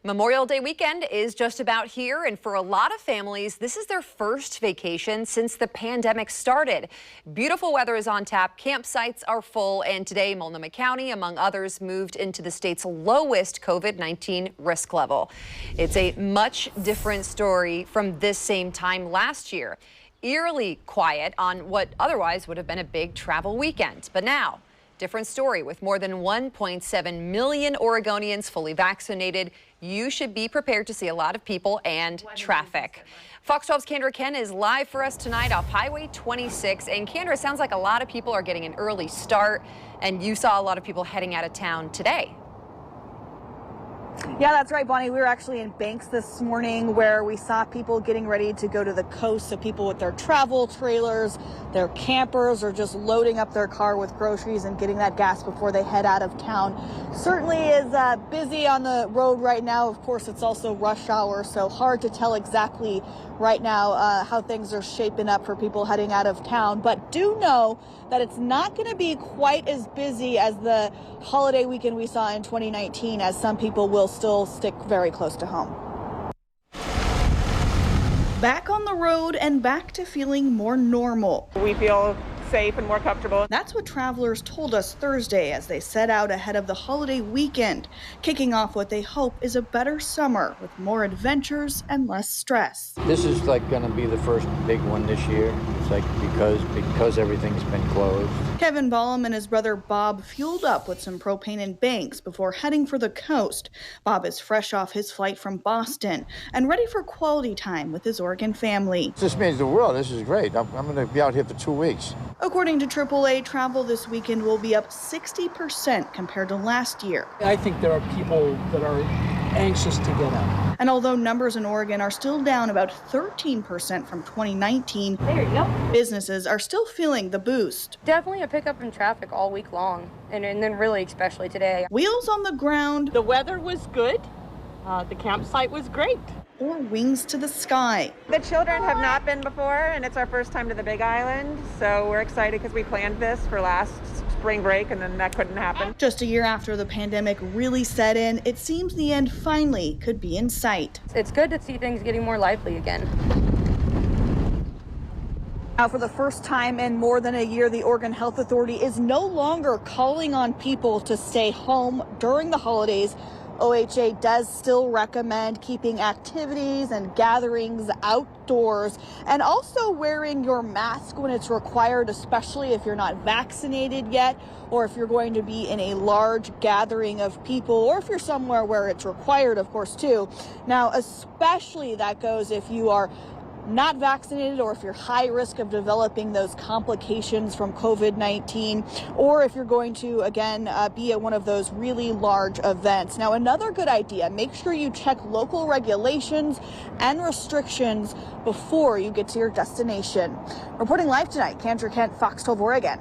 Memorial Day weekend is just about here, and for a lot of families, this is their first vacation since the pandemic started. Beautiful weather is on tap, campsites are full, and today Multnomah County, among others, moved into the state's lowest COVID-19 risk level. It's a much different story from this same time last year. Eerily quiet on what otherwise would have been a big travel weekend, but now, different story. With more than 1.7 million Oregonians fully vaccinated, you should be prepared to see a lot of people and traffic. Fox 12's KANDRA Ken is live for us tonight off Highway 26. And KANDRA, sounds like a lot of people are getting an early start, and you saw a lot of people heading out of town today. Yeah, that's right, Bonnie. We were actually in Banks this morning where we saw people getting ready to go to the coast. So people with their travel trailers, their campers, or just loading up their car with groceries and getting that gas before they head out of town. Certainly is busy on the road right now. Of course, it's also rush hour, so hard to tell exactly right now how things are shaping up for people heading out of town. But do know that it's not going to be quite as busy as the holiday weekend we saw in 2019, as some people will still stick very close to home. Back on the road and back to feeling more normal. We feel safe and more comfortable. That's what travelers told us Thursday as they set out ahead of the holiday weekend, kicking off what they hope is a better summer with more adventures and less stress. This is like going to be the first big one this year. It's like because everything's been closed. Kevin Ballum and his brother Bob fueled up with some propane in Banks before heading for the coast. Bob is fresh off his flight from Boston and ready for quality time with his Oregon family. This means the world. This is great. I'm going to be out here for 2 weeks. According to AAA, travel this weekend will be up 60% compared to last year. I think there are people that are anxious to get out. And although numbers in Oregon are still down about 13% from 2019, there you go. Businesses are still feeling the boost. Definitely a pickup in traffic all week long, and then really especially today. Wheels on the ground. The weather was good. The campsite was great. Or wings to the sky. The children have not been before, and it's our first time to the Big Island, so we're excited because we planned this for last spring break, and then that couldn't happen. Just a year after the pandemic really set in, it seems the end finally could be in sight. It's good to see things getting more lively again. Now, for the first time in more than a year, the Oregon Health Authority is no longer calling on people to stay home during the holidays. OHA does still recommend keeping activities and gatherings outdoors and also wearing your mask when it's required, especially if you're not vaccinated yet, or if you're going to be in a large gathering of people, or if you're somewhere where it's required, of course, too. Now, especially that goes if you are not vaccinated, or if you're high risk of developing those complications from COVID-19, or if you're going to, again, be at one of those really large events. Now, another good idea, make sure you check local regulations and restrictions before you get to your destination. Reporting live tonight, KANDRA Kent, Fox 12 Oregon.